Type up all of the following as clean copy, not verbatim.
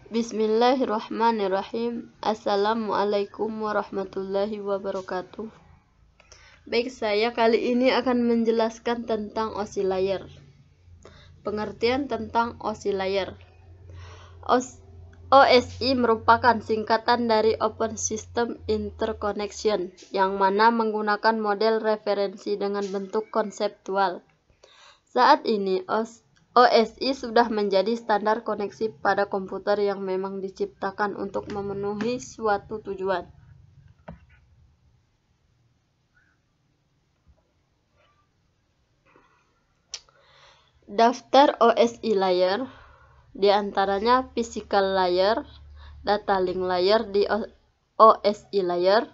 Bismillahirrahmanirrahim. Assalamualaikum warahmatullahi wabarakatuh. Baik, saya kali ini akan menjelaskan tentang oscillator. Pengertian tentang oscillator. OSI merupakan singkatan dari Open System Interconnection, yang mana menggunakan model referensi dengan bentuk konseptual. Saat ini, OSI sudah menjadi standar koneksi pada komputer yang memang diciptakan untuk memenuhi suatu tujuan. Daftar OSI layer, diantaranya physical layer, data link layer di OSI layer,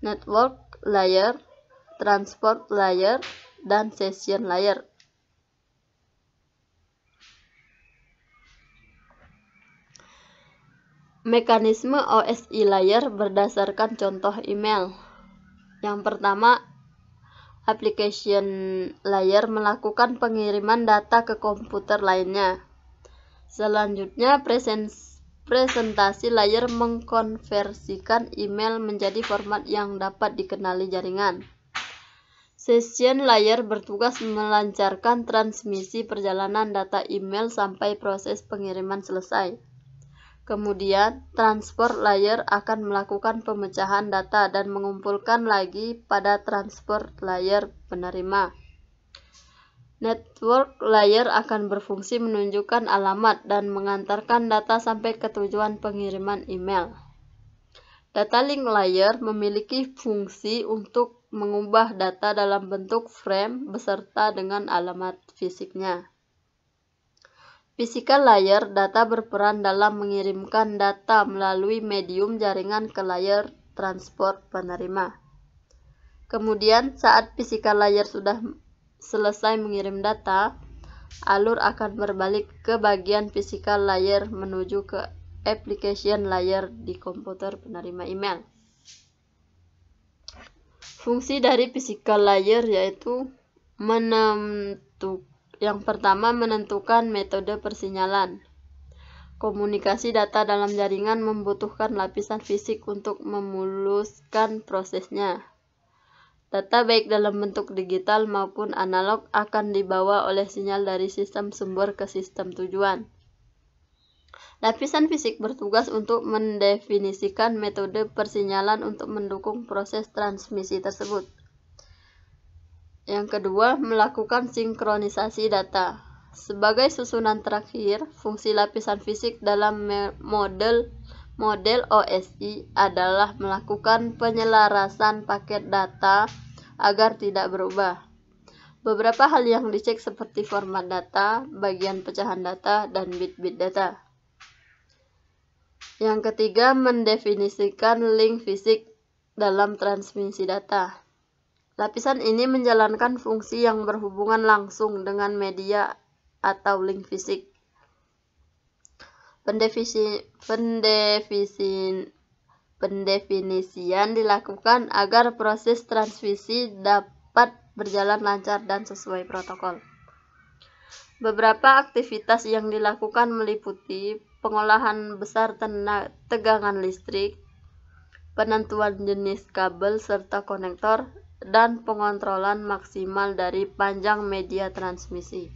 network layer, transport layer, dan session layer. Mekanisme OSI layer berdasarkan contoh email. Yang pertama, application layer melakukan pengiriman data ke komputer lainnya. Selanjutnya, presentasi layer mengkonversikan email menjadi format yang dapat dikenali jaringan. Session layer bertugas melancarkan transmisi perjalanan data email sampai proses pengiriman selesai. Kemudian, transport layer akan melakukan pemecahan data dan mengumpulkan lagi pada transport layer penerima. Network layer akan berfungsi menunjukkan alamat dan mengantarkan data sampai ke tujuan pengiriman email. Data link layer memiliki fungsi untuk mengubah data dalam bentuk frame beserta dengan alamat fisiknya. Physical layer, data berperan dalam mengirimkan data melalui medium jaringan ke layer transport penerima. Kemudian, saat physical layer sudah selesai mengirim data, alur akan berbalik ke bagian physical layer menuju ke application layer di komputer penerima email. Fungsi dari physical layer yaitu yang pertama, menentukan metode persinyalan. Komunikasi data dalam jaringan membutuhkan lapisan fisik untuk memuluskan prosesnya. Data baik dalam bentuk digital maupun analog akan dibawa oleh sinyal dari sistem sumber ke sistem tujuan. Lapisan fisik bertugas untuk mendefinisikan metode persinyalan untuk mendukung proses transmisi tersebut. Yang kedua, melakukan sinkronisasi data. Sebagai susunan terakhir, fungsi lapisan fisik dalam model OSI adalah melakukan penyelarasan paket data agar tidak berubah. Beberapa hal yang dicek seperti format data, bagian pecahan data, dan bit-bit data. Yang ketiga, mendefinisikan link fisik dalam transmisi data. Lapisan ini menjalankan fungsi yang berhubungan langsung dengan media atau link fisik. Pendefinisian dilakukan agar proses transmisi dapat berjalan lancar dan sesuai protokol. Beberapa aktivitas yang dilakukan meliputi pengolahan besar tegangan listrik, penentuan jenis kabel serta konektor, dan pengontrolan maksimal dari panjang media transmisi.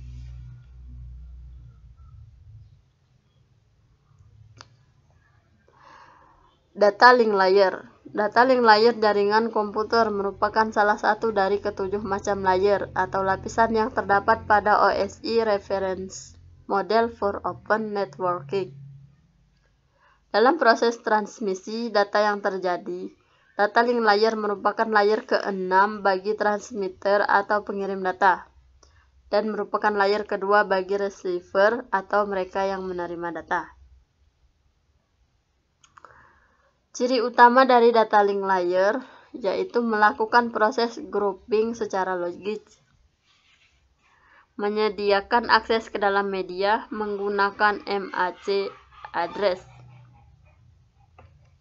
Data link layer. Data link layer jaringan komputer merupakan salah satu dari ketujuh macam layer atau lapisan yang terdapat pada OSI Reference Model for Open Networking. Dalam proses transmisi data yang terjadi, data link layer merupakan layer ke-6 bagi transmitter atau pengirim data, dan merupakan layer kedua bagi receiver atau mereka yang menerima data. Ciri utama dari data link layer yaitu melakukan proses grouping secara logis, menyediakan akses ke dalam media menggunakan MAC address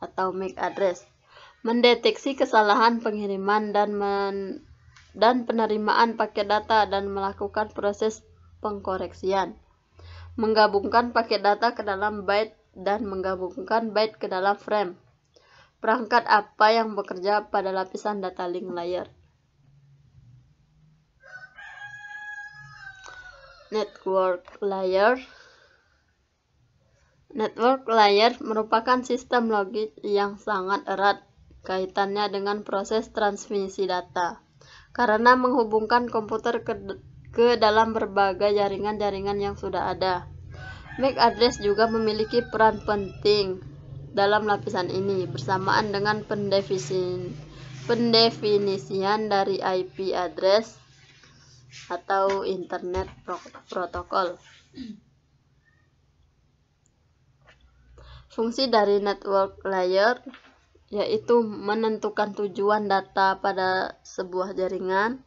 atau MAC address, mendeteksi kesalahan pengiriman dan penerimaan paket data dan melakukan proses pengkoreksian, menggabungkan paket data ke dalam byte dan menggabungkan byte ke dalam frame. Perangkat apa yang bekerja pada lapisan data link layer? Network layer. Network layer merupakan sistem logik yang sangat erat kaitannya dengan proses transmisi data, karena menghubungkan komputer ke dalam berbagai jaringan-jaringan yang sudah ada. MAC address juga memiliki peran penting dalam lapisan ini, bersamaan dengan pendefinisian dari IP address atau Internet Protocol. Fungsi dari network layer yaitu menentukan tujuan data pada sebuah jaringan,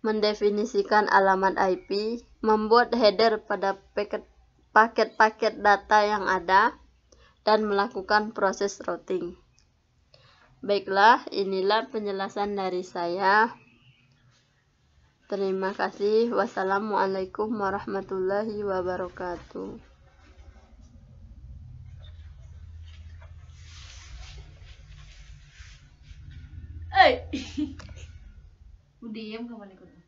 mendefinisikan alamat IP, membuat header pada paket-paket data yang ada, dan melakukan proses routing. Baiklah, inilah penjelasan dari saya. Terima kasih. Wassalamualaikum warahmatullahi wabarakatuh. Udah diam kamu ikut.